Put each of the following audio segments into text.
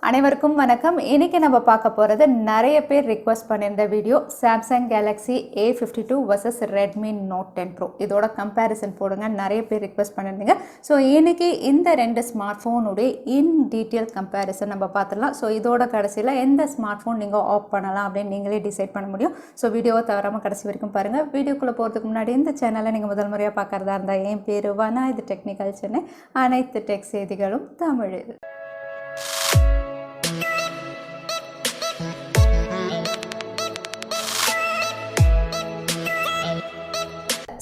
அனைவருக்கும் வணக்கம். இன்னைக்கு நம்ம பார்க்க போகிறது நிறைய பேர் ரிக்வெஸ்ட் பண்ணியிருந்த video Samsung Galaxy A52 vs Redmi Note 10 Pro. இதோட கம்பேரிசன் போடுங்க, நிறைய பேர் ரிக்வெஸ்ட் பண்ணியிருந்தீங்க. ஸோ இன்னைக்கு இந்த ரெண்டு ஸ்மார்ட் ஃபோனுடைய இன் டீட்டெயில் கம்பேரிசன் நம்ம பார்த்துடலாம். ஸோ இதோட கடைசியில் எந்த ஸ்மார்ட் ஃபோன் நீங்கள் ஆஃப் பண்ணலாம் அப்படின்னு நீங்களே டிசைட் பண்ண முடியும். ஸோ வீடியோவை தவறாமல் கடைசி வரைக்கும் பாருங்கள். வீடியோக்குள்ளே போகிறதுக்கு முன்னாடி இந்த சேனலை நீங்கள் முதல் முறையாக பார்க்குறதா இருந்தால் என் பேர் வனா, இது டெக்னிக்கல் சென்னை, அனைத்து டெக் செய்திகளும் தமிழில்.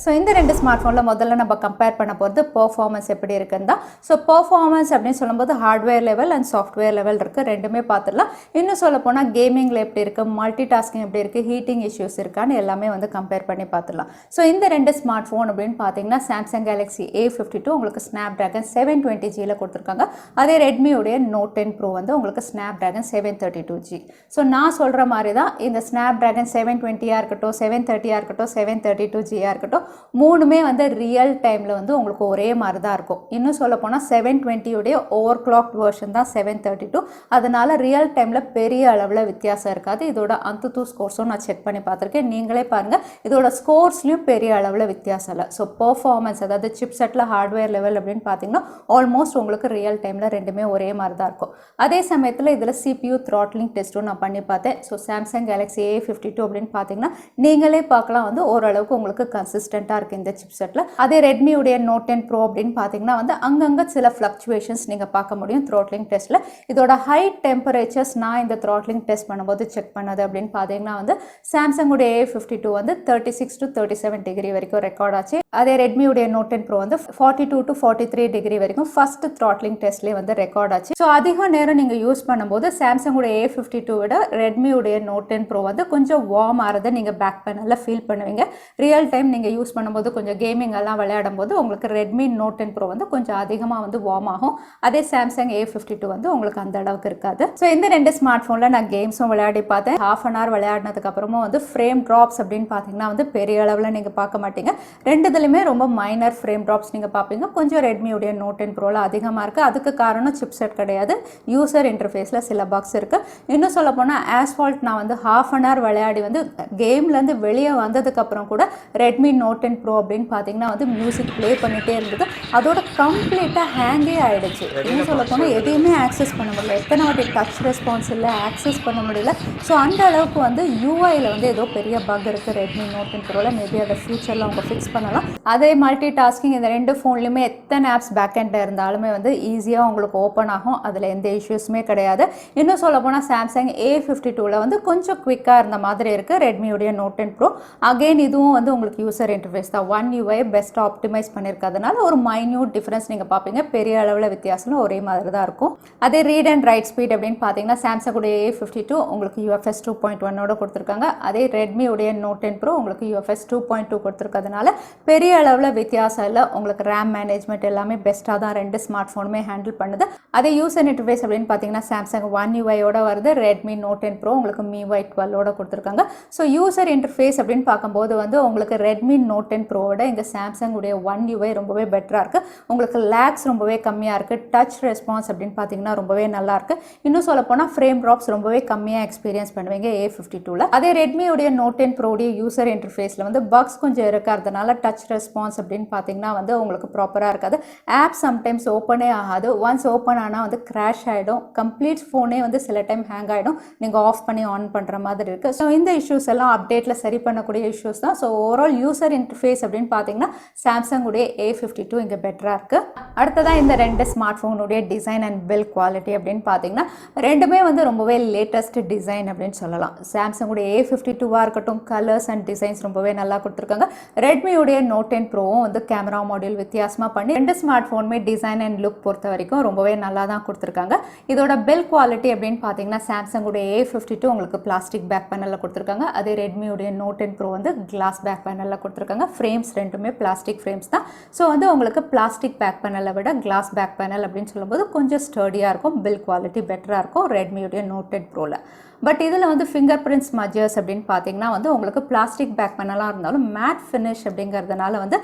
ஸோ இந்த ரெண்டு ஸ்மார்ட் ஃபோனில் முதல்ல நம்ம கம்பேர் பண்ண போகிறது பெர்ஃபார்மன்ஸ் எப்படி இருக்குன்னு தான். ஸோ பெர்ஃபார்மன்ஸ் அப்படின்னு சொல்லும்போது hardware level and software level இருக்குது, ரெண்டுமே பார்த்துடலாம். இன்னும் சொல்ல போனால் கேமிங்கில் எப்படி இருக்குது, மல்டி டாஸ்கிங் எப்படி இருக்குது, ஹீட்டிங் இஷ்யூஸ் இருக்கான்னு எல்லாமே வந்து கம்பேர் பண்ணி பார்த்துடலாம். ஸோ இந்த ரெண்டு ஸ்மார்ட் ஃபோன் அப்படின்னு பார்த்தீங்கன்னா சாம்சங் கேலக்ஸி A52 உங்களுக்கு ஸ்னாப்ட்ராகன் 720Gயில் கொடுத்துருக்காங்க. அதே ரெட்மியோடைய Note 10 Pro வந்து உங்களுக்கு ஸ்னாப்ட்ராகன் 732G. ஸோ நான் சொல்கிற மாதிரி தான் இந்த ஸ்னாப்ட்ராகன் 720 இருக்கட்டும், 730 இருக்கட்டும், 732G இருக்கட்டும், மூணுமே வந்து ரியல் டைமில் வந்து உங்களுக்கு ஒரே மாதிரி தான் இருக்கும். இன்னும் சொல்ல போனால் 720 ஓவர் கிளாக் வெர்ஷன் தான் 732. அதனால ரியல் டைமில் பெரிய அளவில் வித்தியாசம் இருக்காது. இதோட அந்துத்து ஸ்கோர்ஸும் நான் செக் பண்ணி பார்த்துருக்கேன், நீங்களே பாருங்கள். இதோட ஸ்கோர்ஸ்லையும் பெரிய அளவில் வித்தியாசம் இல்லை. ஸோ பெர்ஃபார்மன்ஸ், அதாவது சிப் செட்டில் ஹார்ட்வேர் லெவல் அப்படின்னு பார்த்தீங்கன்னா ஆல்மோஸ்ட் உங்களுக்கு ரியல் டைமில் ரெண்டுமே ஒரே மாதிரி தான் இருக்கும். அதே சமயத்தில் இதில் CPU த்ராட்லிங் டெஸ்ட்டும் நான் பண்ணி பார்த்தேன். ஸோ சாம்சங் கேலக்ஸி A52 அப்படின்னு பார்த்தீங்கன்னா நீங்களே பார்க்கலாம் வந்து ஓரளவுக்கு உங்களுக்கு கன்சிஸ்டன்ட்டாக இருக்குது இந்த சிப் செட்டில். அதே ரெட்மியுடைய Note 10 Pro அப்படின்னு பார்த்தீங்கன்னா வந்து அங்கங்கே சில ஃப்ளக்சுவேஷன்ஸ் நீங்கள் பார்க்க முடியும் த்ராட்லிங் டெஸ்ட்டில். இதோட ஹை டெம்பரேச்சர்ஸ் நான் இந்த த்ராட்லிங் டெஸ்ட் பண்ணும்போது செக் பண்ணது அப்படின்னு பார்த்தீங்கன்னா வந்து சாம்சங்குடைய A52 வந்து 36 to 37 டிகிரி வரைக்கும் ரெக்கார்ட் ஆச்சு. அதே ரெட்மியுடைய Note 10 Pro வந்து 42 to 43 டிகிரி வரைக்கும் ஃபர்ஸ்ட் த்ராட்லிங் டெஸ்ட்லேயே வந்து ரெக்கார்ட் ஆச்சு. ஸோ அதிக நேரம் நீங்கள் யூஸ் பண்ணும்போது சாம்சங்குடைய A52 விட ரெட்மியுடைய Note 10 Pro வந்து கொஞ்சம் வார்ம் ஆகிறத நீங்கள் பேக் பேனலில் ஃபீல் பண்ணுவீங்க. ரியல் டைம் நீங்கள் யூஸ் பண்ணும்போது கொஞ்சம் கேமிங் எல்லாம் விளையாடும் போது உங்களுக்கு ரெட்மி Note 10 Pro வந்து கொஞ்சம் அதிகமாக வந்து வார்ம் ஆகும். அதே சாம்சங் A52 வந்து உங்களுக்கு அந்த அளவுக்கு இருக்காது. ஸோ இந்த ரெண்டு ஸ்மார்ட் ஃபோனில் நான் கேம்ஸும் விளையாடி பார்த்தேன். ஹாஃப் அன் ஹவர் விளையாடினதுக்கு அப்புறமா வந்து ஃப்ரேம் ட்ராப்ஸ் அப்படின்னு பார்த்தீங்கன்னா வந்து பெரிய அளவில் நீங்கள் பார்க்க மாட்டீங்க. ரெண்டுதுலையுமே ரொம்ப மைனர் ஃப்ரேம் ட்ராப்ஸ் நீங்கள் பார்ப்பீங்க. கொஞ்சம் ரெட்மியுடைய Note 10 Proல அதிகமாக இருக்குது. அதுக்கு காரணம் சிப் செட் கிடையாது, யூசர் இன்டர்ஃபேஸில் சில பாக்ஸ் இருக்குது. இன்னும் சொல்ல போனால் ஆஸ்ஃபால்ட் நான் வந்து ஹாஃப் அன் ஹவர் விளையாடி வந்து கேம்லேருந்து வெளியே வந்ததுக்கப்புறம் கூட ரெட்மி Note 10 Pro அப்படின்னு பார்த்தீங்கன்னா வந்து மியூசிக் ப்ளே பண்ணிகிட்டே இருந்தது. அதோட கம்ப்ளீட்டாக ஹேங்கே ஆகிடுச்சு. இன்னும் சொல்ல போனால் எதையுமே ஆக்சஸ் பண்ண முடியல. எத்தனை வாட்டி டச் ரெஸ்பான்ஸ் இல்லை, ஆக்சஸ் பண்ண முடியல. ஸோ அந்த அளவுக்கு வந்து யூஐயில் வந்து ஏதோ பெரிய பக் இருக்குது ரெட்மி Note 10 Proல. மேபி அதை ஃபியூச்சரில் அவங்க ஃபிக்ஸ் பண்ணலாம். அதே மல்டி டாஸ்கிங் இந்த ரெண்டு ஃபோன்லையுமே எத்தனை ஆப்ஸ் பேக் எண்டில் இருந்தாலுமே வந்து ஈஸியாக உங்களுக்கு ஓப்பன் ஆகும். அதில் எந்த இஷ்யூஸுமே கிடையாது. இன்னும் சொல்ல போனால் சாம்சங் A52ல வந்து கொஞ்சம் குவிக்காக இருந்த மாதிரி இருக்குது ரெட்மியுடைய Note 10 Pro. அகெயின் இதுவும் வந்து உங்களுக்கு யூசர் இன்டர்ஃபேஸ் தான், ஒன் யூஐ பெஸ்ட்டாக ஆப்டிமைஸ் பண்ணியிருக்கிறதுனால ஒரு மைன்யூட் டிஃப்ரென்ஸ் நீங்கள் பார்ப்பீங்க. பெரிய அளவில் வித்தியாசம் ஒரே மாதிரி தான் இருக்கும். அதே ரீட் அண்ட் ரைட் ஸ்பீட் அப்படின்னு பார்த்தீங்கன்னா சாம்சங்குடைய A52 உங்களுக்கு UFS 2.1 கொடுத்துருக்காங்க. அதே ரெட்மியுடைய Note 10 Pro உங்களுக்கு UFS 2.2 கொடுத்துருக்கிறதுனால பெரிய அளவில் வித்தியாசம் இல்லை. உங்களுக்கு ரேம் மேனேஜ்மெண்ட் எல்லாமே பெஸ்ட்டாக தான் ரெண்டு ஸ்மார்ட் ஃபோனுமே ஹேண்டில் பண்ணுது. அதே யூசர் இன்டர்ஃபேஸ் அப்படின்னு பார்த்தீங்கன்னா சாம்சங் ஒன் யூஐயோட வருது, ரெட்மி Note 10 Pro உங்களுக்கு MIUI 12 கொடுத்துருக்காங்க. ஸோ யூசர் இன்டர்ஃபேஸ் அப்படின்னு பார்க்கும்போது வந்து உங்களுக்கு ரெட்மி Note 10 Proவோட இந்த சாம்சங் உடைய ஒன் யூஐ ரொம்பவே பெட்டராக இருக்குது. உங்களுக்கு லேக்ஸ் ரொம்பவே கம்மியாக இருக்குது. டச் ரெஸ்பான்ஸ் அப்படின்னு பார்த்தீங்கன்னா ரொம்பவே நல்லா இருக்குது. இன்னும் சொல்ல போனால் ஃப்ரேம் ட்ராப்ஸ் ரொம்பவே கம்மியாக எக்ஸ்பீரியன்ஸ் பண்ணுவீங்க A52ல. அதே ரெட்மியுடைய Note 10 Proடைய யூசர் இன்டர்ஃபேஸில் வந்து பக்ஸ் கொஞ்சம் இருக்கிறதுனால டச் ரெஸ்பான்ஸ் அப்படின்னு பார்த்தீங்கன்னா வந்து உங்களுக்கு ப்ராப்பராக இருக்காது. ஆப் சம்டைம்ஸ் ஓப்பனே ஆகாது. ஒன்ஸ் ஓப்பன் ஆனால் வந்து கிராஷ் ஆகிடும். கம்ப்ளீட் ஃபோனே வந்து சில டைம் ஹேங் ஆகிடும், நீங்கள் ஆஃப் பண்ணி ஆன் பண்ணுற மாதிரி இருக்குது. ஸோ இந்த இஷ்யூஸ் எல்லாம் அப்டேட்டில் சரி பண்ணக்கூடிய இஷ்யூஸ் தான். ஸோ ஓவரால் யூசர் இன்டர்ஃபேஸ் அப்படின்னு பார்த்தீங்கன்னா சாம்சங் உடைய A52 இங்கே பெட்டராக இருக்குது. அடுத்ததான் இந்த ரெண்டு ஸ்மார்ட் ஃபோனுடைய டிசைன் அண்ட் பில்ட் குவாலிட்டி அப்படின்னு பார்த்தீங்கன்னா ரெண்டுமே வந்து ரொம்பவே லேட்டஸ்ட் டிசைன் அப்படின்னு சொல்லலாம். சாம்சங் உடைய A52வாக இருக்கட்டும், கலர்ஸ் அண்ட் டிசைன்ஸ் ரொம்பவே நல்லா கொடுத்துருக்காங்க. ரெட்மியுடைய Note 10 Proவும் வந்து கேமரா மாடியூல் வித்தியாசமாக பண்ணி ரெண்டு ஸ்மார்ட் ஃபோனுமே டிசைன் அண்ட் லுக் பொறுத்த வரைக்கும் ரொம்பவே நல்லா தான் கொடுத்துருக்காங்க. இதோட பில்ட் குவாலிட்டி அப்படின்னு பார்த்தீங்கன்னா சாம்சங் உடைய A52 உங்களுக்கு பிளாஸ்டிக் பேக் பேனலில் கொடுத்துருக்காங்க. அதே ரெட்மியுடைய Note 10 Pro வந்து கிளாஸ் பேக் பேனலில் கொடுத்துருக்காங்க. கொடுத்துருக்காங்க. ஃப்ரேம்ஸ் ரெண்டுமே பிளாஸ்டிக் ஃப்ரேம்ஸ் தான். ஸோ வந்து உங்களுக்கு பிளாஸ்டிக் பேக் பேனலை விட கிளாஸ் பேக் பேனல் அப்படின்னு சொல்லும்போது கொஞ்சம் ஸ்டர்டியாக இருக்கும், பில்ட் குவாலிட்டி பெட்டராக இருக்கும் ரெட்மியுடைய நோட் 10 ப்ரோவில். பட் இதில் வந்து ஃபிங்கர் பிரிண்ட் ஸ்மஜர்ஸ் அப்படின்னு பார்த்தீங்கன்னா வந்து உங்களுக்கு பிளாஸ்டிக் பேக் பேனலாக இருந்தாலும் மேட் ஃபினிஷ் அப்படிங்கிறதுனால வந்து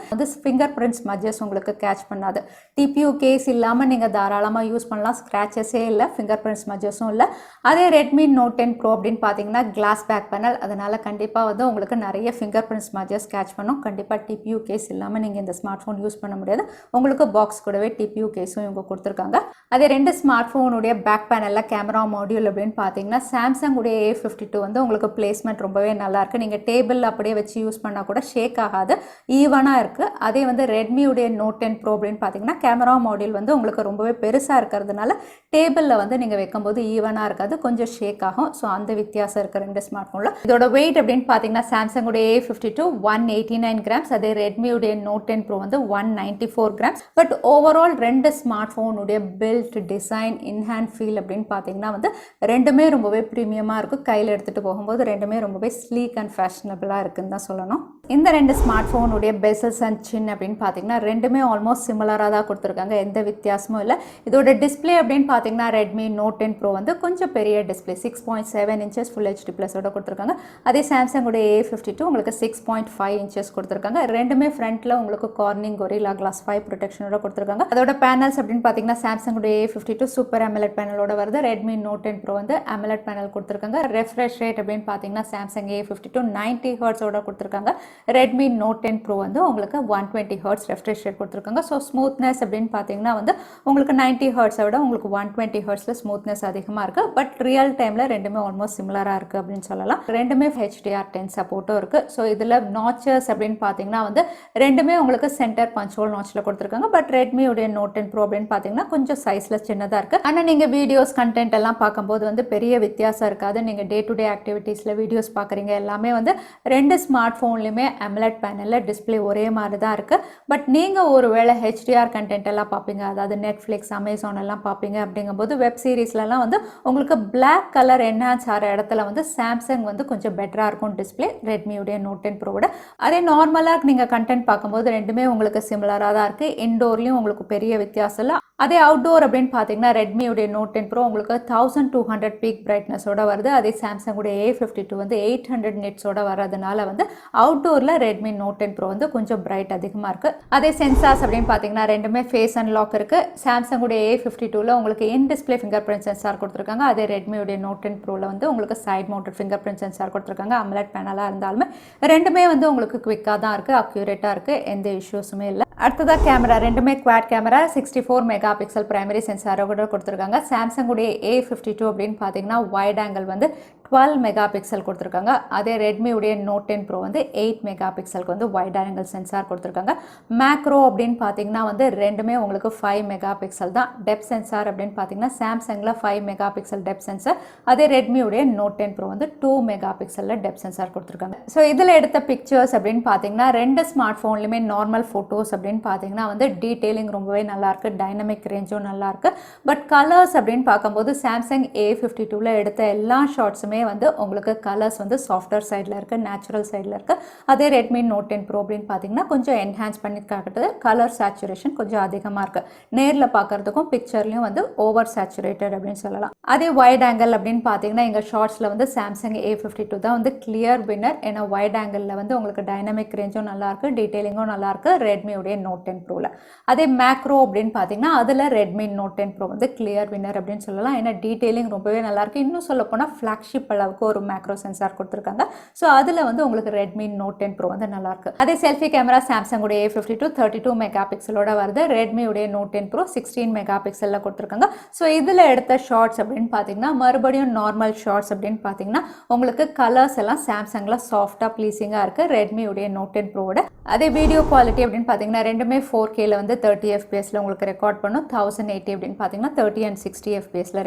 ஃபிங்கர் பிரிண்ட் ஸ்மஜர்ஸ் உங்களுக்கு கேட்ச் பண்ணாது. டிபியூ கேஸ் இல்லாமல் நீங்கள் தாராளமாக யூஸ் பண்ணலாம், ஸ்க்ராச்சஸே இல்லை, ஃபிங்கர் பிரிண்ட் ஸ்மஜர்ஸும் இல்லை. அதே ரெட்மி நோட் 10 ப்ரோ அப்படின்னு பார்த்தீங்கன்னா கிளாஸ் பேக் பேனல், அதனால் கண்டிப்பாக வந்து உங்களுக்கு நிறைய ஃபிங்கர் பிரிண்ட் ஸ்மஜர்ஸ் கேட்ச் பண்ணும். கண்டிப்பாக டிபியூ கேஸ் இல்லாமல் நீங்கள் இந்த ஸ்மார்ட் ஃபோன் யூஸ் பண்ண முடியாது. உங்களுக்கு பாக்ஸ் கூடவே டிபியூ கேஸும் இவங்க கொடுத்துருக்காங்க. அதே ரெண்டு ஸ்மார்ட் ஃபோனுடைய பேக் பேனலில் கேமரா மாடியூல் அப்படின்னு பார்த்தீங்கன்னா சாம்சங் உடைய A52 வந்து உங்களுக்கு பிளேஸ்மெண்ட் ரொம்பவே நல்லா இருக்கு. நீங்க டேபிள் அப்படியே வச்சு யூஸ் பண்ணா கூட ஷேக் ஆகாது, ஈவனா இருக்கு. அதே வந்து ரெட்மி உடைய நோட் 10 ப்ரோ அப்படின்னு பார்த்தீங்கன்னா கேமரா மாடியூல் வந்து உங்களுக்கு ரொம்பவே பெருசா இருக்கிறதுனால டேபிளில் வந்து நீங்க வைக்கும்போது ஈவனா இருக்காது, கொஞ்சம் ஷேக் ஆகும். ஸோ அந்த வித்தியாசம் இருக்கு ரெண்டு ஸ்மார்ட் ஃபோன்ல. இதோட வெயிட் அப்படின்னு பார்த்தீங்கன்னா சாம்சங் உடைய A52 189 கிராம்ஸ், அதே ரெட்மி உடைய நோட் 10 ப்ரோ வந்து 194 கிராம்ஸ். பட் ஓவரால் ரெண்டு ஸ்மார்ட் ஃபோனுடைய பில்ட் டிசைன் இன்ஹேண்ட் ஃபீல் அப்படின்னு பார்த்தீங்கன்னா வந்து ரெண்டுமே ரொம்பவே ப்ரீமியமாக இருக்கும். கையில் எடுத்துகிட்டு போகும்போது ரெண்டுமே ரொம்பவே ஸ்லீக் அண்ட் ஃபேஷனபிளாக இருக்குன்னு தான் சொல்லணும். இந்த ரெண்டு ஸ்மார்ட் ஃபோனுடைய பெசல்ஸ் அண்ட் சின் அப்படின்னு பார்த்தீங்கன்னா ரெண்டுமே ஆல்மோஸ்ட் சிமிலராக தான் கொடுத்துருக்காங்க, எந்த வித்தியாசமும் இல்லை. இதோட டிஸ்பிளே அப்படின்னு பார்த்தீங்கன்னா ரெட்மி நோட் 10 ப்ரோ வந்து கொஞ்சம் பெரிய டிஸ்பிளே 6.7 இன்ச்சஸ் ஃபுல் ஹெச்டி ப்ளஸோட கொடுத்துருக்காங்க. அதே சாம்சங்குடைய A52 உங்களுக்கு 6.5 இன்ச்சஸ் கொடுத்துருக்காங்க. ரெண்டுமே ஃப்ரண்ட்டில் உங்களுக்கு கார்னிங் கொரில்லா கிளாஸ் 5 ப்ரொடெக்ஷனோட கொடுத்துருக்காங்க. அதோட பேனல்ஸ் அப்படின்னு பார்த்தீங்கன்னா சாம்சங்குடைய A52 சூப்பர் AMOLED பேனலோட வருது. ரெட்மி நோட் 10 ப்ரோ வந்து AMOLED பேனல் கொடுத்துருக்காங்க. ரெஃப்ரெஷ் ரேட் அப்படின்னு பார்த்தீங்கன்னா சாம்சங் A52 90 ஹெர்ட்ஸோட கொடுத்துருக்காங்க. ரெட்மி நோட் 10 ப்ரோ வந்து உங்களுக்கு 120 ஹெர்ட்ஸ் ரெஃப்ரெஷ் ரேட் கொடுத்துருக்காங்க. ஸோ ஸ்மூத்னஸ் அப்படின்னு பார்த்தீங்கன்னா வந்து உங்களுக்கு 90 ஹெர்ட்ஸை விட உங்களுக்கு 120 ஹெர்ட்ஸில் ஸ்மூத்னஸ் அதிகமாக இருக்குது. பட் ரியல் டைமில் ரெண்டுமே ஆல்மோஸ்ட் சிமிலராக இருக்குது அப்படின்னு சொல்லலாம். ரெண்டுமே HDR10 சப்போர்ட்டும் இருக்குது. ஸோ இதில் நாச்சஸ் அப்படின்னு பார்த்தீங்கன்னா வந்து ரெண்டுமே உங்களுக்கு சென்டர் பஞ்ச் ஹோல் நாச்சில் கொடுத்துருக்காங்க. பட் ரெட்மியுடைய நோட் 10 ப்ரோ அப்படின்னு பார்த்தீங்கன்னா கொஞ்சம் சைஸில் சின்னதாக இருக்குது. ஆனால் நீங்கள் வீடியோஸ் கண்டென்ட் எல்லாம் பார்க்கும்போது வந்து பெரிய வித்தியாசம் இருக்காது. நீங்கள் டே டு டே ஆக்டிவிட்டீஸில் வீடியோஸ் பார்க்குறீங்க எல்லாமே வந்து ரெண்டு ஸ்மார்ட் ஃபோன்லையுமே AMOLED பேனலில் டிஸ்பிளே ஒரே மாதிரி தான் இருக்குது. பட் நீங்கள் ஒரு வேளை HDR கண்டென்ட் எல்லாம் பார்ப்பீங்க, அதாவது நெட்ஃப்ளிக்ஸ் அமேசான் எல்லாம் பார்ப்பீங்க அப்படிங்கும்போது வெப் சீரிஸ்லலாம் வந்து உங்களுக்கு பிளாக் கலர் என்ஹான்ஸ் ஆகிற இடத்துல வந்து சாம்சங் வந்து கொஞ்சம் பெட்டராக இருக்கும் டிஸ்பிளே ரெட்மியுடைய நோட் 10 ப்ரோவோட. அதே நார்மலாக நீங்கள் கண்டென்ட் பார்க்கும்போது ரெண்டுமே உங்களுக்கு சிமிலராக தான் இருக்குது. இன்டோர்லேயும் உங்களுக்கு பெரிய வித்தியாசம் இல்லை. அதே அவுட்டோர் அப்படின்னு பார்த்தீங்கன்னா ரெட்மியுடைய நோட் 10 ப்ரோ உங்களுக்கு 1200 பீக் பிரைட்னஸோட வருது. அதே சாம்சங்குடைய A52 வந்து 800 நிட்ஸோட வரதுனால வந்து அவுட்டோரில் ரெட்மி நோட் 10 ப்ரோ வந்து கொஞ்சம் பிரைட் அதிகமாக இருக்குது. அதே சென்சார்ஸ் அப்படின்னு பார்த்தீங்கன்னா ரெண்டுமே ஃபேஸ் அன்லாக் இருக்குது. சாம்சங்குடைய A52ல உங்களுக்கு in display finger print sensor கொடுத்துருக்காங்க. அதே ரெட்மியுடைய நோட் 10 ப்ரோவில் வந்து உங்களுக்கு side mounted finger print sensor கொடுத்துருக்காங்க. AMOLED பேனலாக இருந்தாலுமே ரெண்டுமே வந்து உங்களுக்கு குவிக்காக தான் இருக்குது, அக்யூரேட்டாக இருக்குது, எந்த இஷ்யூஸுமே இல்லை. அடுத்ததாக கேமரா ரெண்டுமே quad camera 64 megapixel primary சென்சாரோட கொடுத்துருக்காங்க. சாம்சங்குடைய A52 அப்படின்னு பார்த்தீங்கன்னா வைட் ஆங்கிள் வந்து 12 மெகா பிக்சல் கொடுத்துருக்காங்க. அதே ரெட்மியுடைய நோட் 10 ப்ரோ வந்து 8 மெகா பிக்சலுக்கு வந்து வைட் ஆங்கிள் சென்சார் கொடுத்துருக்காங்க. மேக்ரோ அப்படின்னு பார்த்தீங்கன்னா வந்து ரெண்டுமே உங்களுக்கு 5 மெகா பிக்சல் தான். டெப்த் சென்சார் அப்படின்னு பார்த்தீங்கன்னா சாம்சங்கில் 5 மெகா பிக்சல் டெப்த் சென்சார், அதே ரெட்மியுடைய நோட் 10 ப்ரோ வந்து 2 மெகா பிக்சலில் டெப்த் சென்சார் கொடுத்துருக்காங்க. ஸோ இதில் எடுத்த பிக்சர்ஸ் அப்படின்னு பார்த்தீங்கன்னா ரெண்டு ஸ்மார்ட் ஃபோன்லையுமே நார்மல் ஃபோட்டோஸ் அப்படின்னு பார்த்தீங்கன்னா வந்து டீட்டெயிலிங் ரொம்பவே நல்லாயிருக்கு, டைனமிக் ரேஞ்சும் நல்லாயிருக்கு. பட் கலர்ஸ் அப்படின்னு பார்க்கும்போது சாம்சங் A52ல எடுத்த எல்லா ஷார்ட்ஸுமே வந்து உங்களுக்கு கலர்ஸ் வந்து சாஃப்ட்வேர் சைடில் இருக்குது, நேச்சுரல் சைடில் இருக்குது. அதே ரெட்மி நோட் 10 ப்ரோ அப்படின்னு பார்த்தீங்கன்னா கொஞ்சம் என்ஹான்ஸ் பண்ணி காட்டுறது, கலர் சேச்சுரேஷன் கொஞ்சம் அதிகமாக இருக்குது. நேரில் பார்க்குறதுக்கும் பிக்சர்லையும் வந்து ஓவர் சேச்சுரேட்டட் அப்படின்னு சொல்லலாம். அதே வைட் ஆங்கிள் அப்படின்னு பார்த்தீங்கன்னா எங்கள் ஷார்ட்ஸில் வந்து சாம்சங் A52 தான் வந்து கிளியர் வின்னர். ஏன்னா வைட் ஆங்கிளில் வந்து உங்களுக்கு டைனமிக் ரேஞ்சும் நல்லாயிருக்கு, டீட்டெயிலிங்கும் நல்லாயிருக்கு ரெட்மியுடைய நோட் 10 ப்ரோவில். அதே மேக்ரோ அப்படின்னு பார்த்தீங்கன்னா அதில் ரெட்மி நோட் 10 ப்ரோ வந்து கிளியர் வின்னர் அப்படின்னு சொல்லலாம். ஏன்னா டீட்டெயிலிங் ரொம்பவே நல்லாயிருக்கு. இன்னும் சொல்ல போனால் ஃப்ளாக்ஷிப் அளவுக்கு ஒரு மேக்ரோ சென்சார் கொடுத்துருக்காங்க. ஸோ அதில் வந்து உங்களுக்கு ரெட்மி நோட் 10 ப்ரோ வந்து நல்லாயிருக்கு. அதே செல்ஃபி கேமரா சாம்சங்குடைய A52 32 மெகா பிக்சலோட வருது. ரெட்மியுடைய நோட் 10 ப்ரோ 16 மெகா பிக்சலில் கொடுத்துருக்காங்க. ஸோ இதில் எடுத்த ஷார்ட்ஸ் அப்படின்னு பார்த்தீங்கன்னா மறுபடியும் நார்மல் ஷார்ட்ஸ் அப்படின்னு பார்த்தீங்கன்னா உங்களுக்கு கலர்ஸ் எல்லாம் சாம்சங்கில் சாஃப்டாக ப்ளீசிங்காக இருக்குது ரெட்மியுடைய நோட் 10 ப்ரோவோட. அதே வீடியோ குவாலிட்டி அப்படின்னு பார்த்தீங்கன்னா ரெண்டுமே 4Kல வந்து 30 FPSல உங்களுக்கு ரெக்கார்ட் பண்ணும். 1080 அப்படின்னு பார்த்தீங்கன்னா 30 and 60 FPSல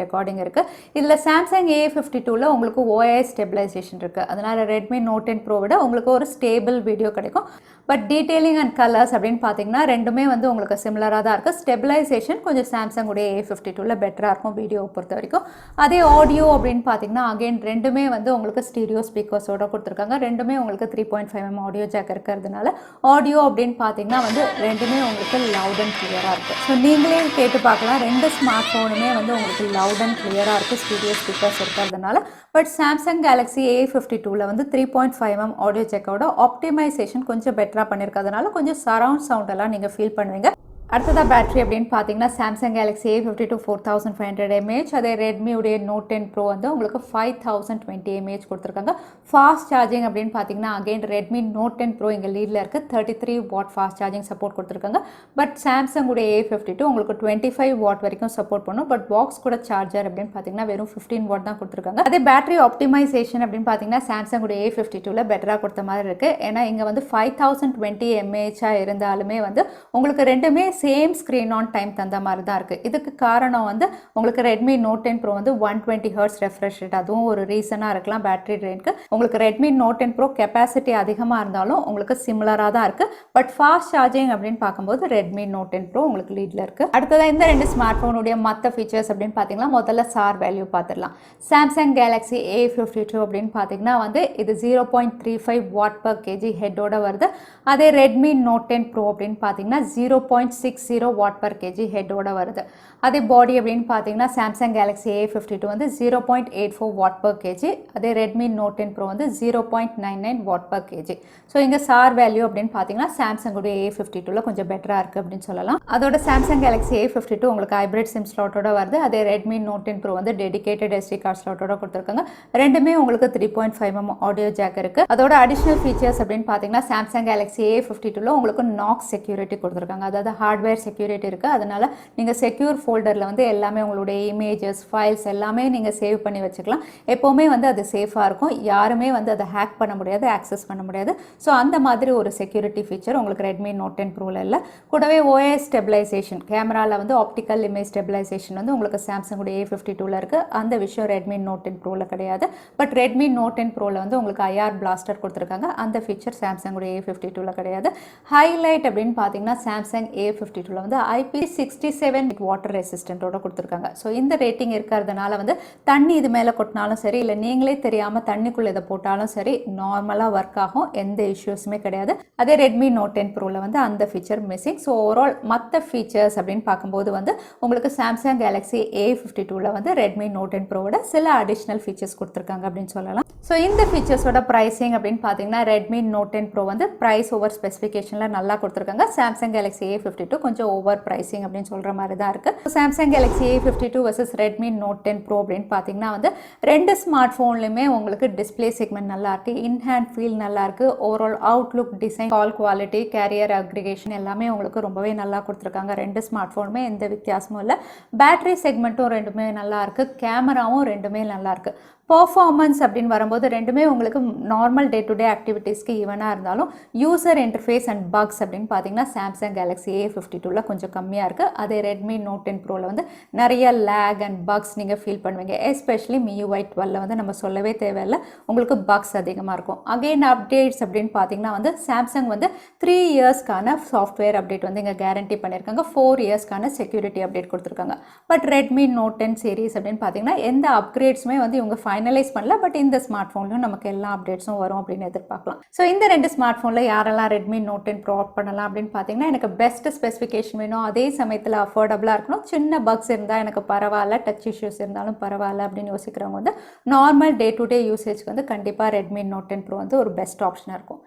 ரெக்கார்டிங் இருக்குது. இதில் சாம்சங் A52ல உங்களுக்கு உங்களுக்கு OIS ஸ்டெபிலைசேஷன் இருக்குது. அதனால் Redmi Note 10 Pro விட உங்களுக்கு ஒரு ஸ்டேபிள் வீடியோ கிடைக்கும். பட் டீட்டெயிலிங் அண்ட் கலர்ஸ் அப்படின்னு பார்த்தீங்கன்னா ரெண்டுமே வந்து உங்களுக்கு சிமிலராக தான் இருக்குது. ஸ்டெபிலைசேஷன் கொஞ்சம் சாம்சங் உடைய A52ல பெட்டராக இருக்கும் வீடியோவை பொறுத்த வரைக்கும். அதே ஆடியோ அப்படின்னு பார்த்தீங்கன்னா அகெயின் ரெண்டுமே வந்து உங்களுக்கு ஸ்டீரியோ ஸ்பீக்கர்ஸோட கொடுத்துருக்காங்க. ரெண்டுமே உங்களுக்கு 3.5mm ஆடியோ ஜாக் இருக்கிறதுனால ஆடியோ அப்படின்னு பார்த்தீங்கன்னா வந்து ரெண்டுமே உங்களுக்கு லவுட் அண்ட் கிளியராக இருக்குது. ஸோ நீங்களே கேட்டு பார்க்கலாம், ரெண்டு ஸ்மார்ட் ஃபோனுமே வந்து உங்களுக்கு லவுட் அண்ட் கிளியராக இருக்குது ஸ்டீரியோ ஸ்பீக்கர்ஸ் இருக்கிறதுனால. பட் சாம்சங் கேலக்ஸி A52ல வந்து 3.5mm ஆடியோ ஜாக்கோட ஆப்டிமைசேஷன் கொஞ்சம் பெட்டராக பண்ணியிருக்கிறதுனால கொஞ்சம் சரவுண்ட் சவுண்ட் எல்லாம் நீங்கள் ஃபீல் பண்ணுவீங்க. அடுத்ததாக பேட்டரி அப்படின்னு பார்த்தீங்கன்னா சாம்சங் கேலக்ஸி A52 4500 mAh, அதே ரெட்மி உடைய Note 10 Pro வந்து உங்களுக்கு 5020 mAh கொடுத்துருக்காங்க. ஃபாஸ்ட் சார்ஜிங் அப்படின்னு பார்த்தீங்கன்னா அகெயின் ரெட்மி Note 10 Pro இங்கே லீடில் இருக்குது 33 வாட் ஃபாஸ்ட் சார்ஜிங் சப்போர்ட் கொடுத்துருக்காங்க. பட் சாம்சங் உடைய A52 உங்களுக்கு 25 வாட் வரைக்கும் சப்போர்ட் பண்ணும். பட் பாக்ஸ் கூட சார்ஜர் அப்படின்னு பார்த்தீங்கன்னா வெறும் 15 வாட் தான் கொடுத்துருக்காங்க. அதே பேட்டரி ஆப்டிமைசேஷன் அப்படின்னு பார்த்தீங்கன்னா சாம்சங் உடைய A52ல பெட்டராக கொடுத்த மாதிரி இருக்குது. ஏன்னா இங்கே வந்து 5020 mAh இருந்தாலுமே வந்து உங்களுக்கு ரெண்டுமே சேம் ஸ்க்ரீன் ஆன் டைம் தந்த மாதிரி தான் இருக்குது. இதுக்கு காரணம் வந்து உங்களுக்கு ரெட்மி Note 10 Pro வந்து 120 Hz ரெஃப்ரெஷ் ரேட், அதுவும் ஒரு ரீசனாக இருக்கலாம் பேட்டரி ட்ரெயினுக்கு. உங்களுக்கு ரெட்மி Note 10 Pro கெப்பாசிட்டி அதிகமாக இருந்தாலும் உங்களுக்கு சிமிலராக தான் இருக்குது. பட் ஃபாஸ்ட் சார்ஜிங் அப்படின்னு பார்க்கும்போது ரெட்மி Note 10 Pro உங்களுக்கு லீடில் இருக்குது. அடுத்ததாக இந்த ரெண்டு ஸ்மார்ட் ஃபோனுடைய மற்ற ஃபீச்சர்ஸ் அப்படின்னு பார்த்தீங்கன்னா முதல்ல சார் வேல்யூ பார்த்துடலாம். சாம்சங் கேலக்ஸி A52 அப்படின்னு பார்த்தீங்கன்னா வந்து இது 0.35 வாட் per kg ஹெட்டோட வருது. அதே ரெட்மி Note 10 Pro அப்படின்னு பார்த்தீங்கன்னா 0.60 வாட் per kg ஹெட்டோட வருது. அதே பாடி அப்படின்னு பார்த்தீங்கன்னா சாம்சங் கேலக்ஸி A52 வந்து 0.84 வாட் per kg, அதே ரெட்மி Note 10 Pro வந்து 0.99 வாட் per kg. ஸோ இங்கே சார் வேல்யூ அப்படின்னு பார்த்தீங்கன்னா சாம்சங் உடைய A52ல கொஞ்சம் பெட்டராக இருக்குது அப்படின்னு சொல்லலாம். அதோட சாம்சங் கேலக்ஸி A52 உங்களுக்கு ஹைப்ரிட் சிம் ஸ்லாட்டோட வருது. அதே ரெட்மி Note 10 Pro வந்து டெடிகேட்டட் SD கார்டு ஸ்லாட்டோட கொடுத்துருக்காங்க. ரெண்டுமே உங்களுக்கு 3.5mm ஆடியோ ஜாக் இருக்குது. அதோட அடிஷனல் ஃபீச்சர்ஸ் அப்படின்னு பார்த்தீங்கன்னா சாம்சங் கேலக்ஸி A52ல உங்களுக்கு நாக்ஸ் செக்யூரிட்டி கொடுத்துருக்காங்க. அதாவது ஹார்ட்வேர் செக்யூரிட்டி இருக்குது. அதனால் நீங்கள் செக்யூர் ஃபோல்டரில் வந்து எல்லாமே உங்களுடைய இமேஜஸ் ஃபைல்ஸ் எல்லாமே நீங்கள் சேவ் பண்ணி வச்சுக்கலாம். எப்போவுமே வந்து அது சேஃபாக இருக்கும். யாருமே வந்து அதை ஹேக் பண்ண முடியாது, ஆக்சஸ் பண்ண முடியாது. ஸோ அந்த மாதிரி ஒரு செக்யூரிட்டி ஃபீச்சர் உங்களுக்கு ரெட்மி Note 10 Proல இல்லை. கூடவே OIS ஸ்டெபிலைசேஷன், கேமராவில் வந்து ஆப்டிக்கல் இமேஜ் ஸ்டெபிலைசேஷன் வந்து உங்களுக்கு சாம்சங் உடைய A52ல இருக்குது. அந்த விஷயம் ரெட்மி Note 10 Proல கிடையாது. பட் ரெட்மி Note 10 Proல வந்து உங்களுக்கு IR பிளாஸ்டர் கொடுத்துருக்காங்க. அந்த ஃபீச்சர் சாம்சங் உடைய A52ல கிடையாது. ஹைலைட் அப்படின்னு பார்த்தீங்கன்னா சாம்சங் A52ல வந்து IP67 வாட்டர் ரெசிஸ்டன்ட்டோட கொடுத்துருக்காங்க. ஸோ இந்த ரேட்டிங் இருக்கிறதுனால வந்து தண்ணி இது மேலே கொட்டினாலும் சரி, இல்லை நீங்களே தெரியாமல் தண்ணிக்குள்ளே இதை போட்டாலும் சரி நார்மலாக ஒர்க் ஆகும், எந்த இஷ்யூஸுமே கிடையாது. அதே ரெட்மி Note 10 Proல வந்து அந்த ஃபீச்சர் மிஸ்ஸிங். ஸோ ஓவரால் மற்ற ஃபீச்சர்ஸ் அப்படின்னு பார்க்கும்போது வந்து உங்களுக்கு சாம்சங் கேலக்ஸி A52ல வந்து ரெட்மி Note 10 Proவோட சில அடிஷ்னல் ஃபீச்சர்ஸ் கொடுத்துருக்காங்க அப்படின்னு சொல்லலாம். ஸோ இந்த ஃபீச்சர்ஸோட ப்ரைஸிங் அப்படின்னு பார்த்தீங்கன்னா ரெட்மி Note 10 Pro வந்து ப்ரைஸ் ஓவர் ஸ்பெசிஃபிகேஷனில் நல்லா கொடுத்துருக்காங்க. சாம்சங் கேலக்ஸி A52 கொஞ்சம் ஓவர் ப்ரைஸிங் அப்படின்னு சொல்கிற மாதிரி தான் இருக்குது. Samsung Galaxy A52 versus Redmi Note 10 Pro அப்படின்னு பார்த்தீங்கன்னா வந்து ரெண்டு ஸ்மார்ட் ஃபோன்லையுமே உங்களுக்கு டிஸ்பிளே செக்மெண்ட் நல்லா இருக்குது, இன்ஹேண்ட் ஃபீல் நல்லா இருக்குது, overall outlook, design, call quality, carrier aggregation எல்லாமே உங்களுக்கு ரொம்பவே நல்லா கொடுத்துருக்காங்க. ரெண்டு ஸ்மார்ட் ஃபோனுமே எந்த வித்தியாசமும் இல்லை. பேட்டரி செக்மெண்ட்டும் ரெண்டுமே நல்லா இருக்குது, கேமராவும் ரெண்டுமே நல்லா இருக்குது. பர்ஃபார்மன்ஸ் அப்படின்னு வரும்போது ரெண்டுமே உங்களுக்கு நார்மல் டே டு டே ஆக்டிவிட்டீஸ்க்கு ஈவனாக இருந்தாலும் யூசர் இன்டர்ஃபேஸ் அண்ட் பக்ஸ் அப்படின்னு பார்த்தீங்கன்னா சாம்சங் கேலக்ஸி A52ல கொஞ்சம் கம்மியாக இருக்குது. அதே ரெட்மி Note 10 Proல வந்து நிறைய லேக் அண்ட் பக்ஸ் நீங்கள் ஃபீல் பண்ணுவீங்க. எஸ்பெஷலி MIUI 12ல வந்து நம்ம சொல்லவே தேவையில்லை, உங்களுக்கு பக்ஸ் அதிகமாக இருக்கும். அகெயின் அப்டேட்ஸ் அப்படின்னு பார்த்தீங்கன்னா வந்து சாம்சங் வந்து 3 இயர்ஸ்க்கான சாஃப்ட்வேர் அப்டேட் வந்து இங்கே கேரண்டி பண்ணியிருக்காங்க, 4 இயர்ஸ்க்கான செக்யூரிட்டி அப்டேட் கொடுத்துருக்காங்க. பட் ரெட்மி Note 10 சீரீஸ் அப்படின்னு பார்த்தீங்கன்னா எந்த அப்கிரேட்ஸுமே வந்து இவங்க ஃபைனலைஸ் பண்ணல. பட் இந்த ஸ்மார்ட் ஃபோன்லையும் நமக்கு எல்லா அப்டேட்ஸும் வரும் அப்படின்னு எதிர்பார்க்கலாம். ஸோ இந்த ரெண்டு ஸ்மார்ட் ஃபோனில் யாரெல்லாம் ரெட்மி Note 10 Pro ஆப்ட் பண்ணலாம் அப்படின்னு பார்த்தீங்கன்னா எனக்கு பெஸ்ட் ஸ்பெசிஃபிகேஷன் வேணும், அதே சமயத்தில் அஃபோர்டபுளாக இருக்கணும், சின்ன பக்ஸ் இருந்தால் எனக்கு பரவாயில்ல, டச் இஷ்யூஸ் இருந்தாலும் பரவாயில்ல அப்படின்னு யோசிக்கிறவங்க வந்து நார்மல் டே டு டே யூசேஜ்க்கு வந்து கண்டிப்பாக ரெட்மி Note 10 Pro வந்து ஒரு பெஸ்ட் ஆப்ஷனாக இருக்கும்.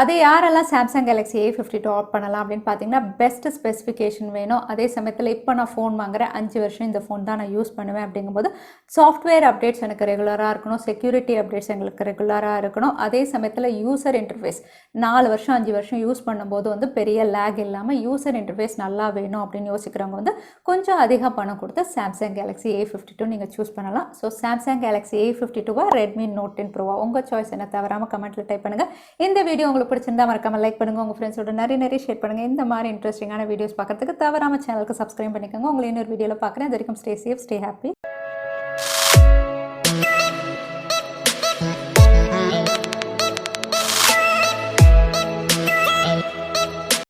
அதே யாரெல்லாம் சாம்சங் கேலக்ஸி A52 ஆப்ட் பண்ணலாம் அப்படின்னு பார்த்தீங்கன்னா பெஸ்ட் ஸ்பெசிஃபிகேஷன் வேணும், அதே சமயத்தில் இப்போ நான் ஃபோன் வாங்குறேன் 5 வருஷம் இந்த ஃபோன் தான் நான் யூஸ் பண்ணுவேன் அப்படிங்கும்போது சாஃப்ட்வேர் அப்டேட்ஸ் எனக்கு ரெகுலராக இருக்கணும், செக்யூரிட்டி அப்டேட்ஸ் எங்களுக்கு ரெகுலராக இருக்கணும், அதே சமயத்தில் யூசர் இன்டர்ஃபேஸ் 4 வருஷம் 5 வருஷம் யூஸ் பண்ணும்போது வந்து பெரிய லேக் இல்லாமல் யூசர் இன்டர்ஃபேஸ் நல்லா வேணும் அப்படின்னு யோசிக்கிறவங்க வந்து கொஞ்சம் அதிக பணம் கொடுத்து சாம்சங் கேலக்ஸி A52 நீங்கள் சூஸ் பண்ணலாம். So Samsung Galaxy A52 Redmi Note 10 Pro உங்கள் சாய்ஸ் என்ன தவறாமல் கமெண்ட்டில் டைப் பண்ணுங்கள். இந்த வீடியோ உங்களுக்கு பிடிச்சிருந்தா மறக்காம லைக் பண்ணுங்க, உங்க ஃப்ரெண்ட்ஸோட நிறைய ஷேர் பண்ணுங்க. இந்த மாதிரி இன்ட்ரெஸ்டிங்கான வீடியோஸ் பார்க்கறதுக்கு தவறாம சேனலுக்கு சப்ஸ்கிரைப் பண்ணிக்கோங்க. உங்களை இன்னொரு வீடியோல பார்க்குறேன். அது வரைக்கும் ஸ்டே சேஃப், ஸ்டே ஹாப்பி.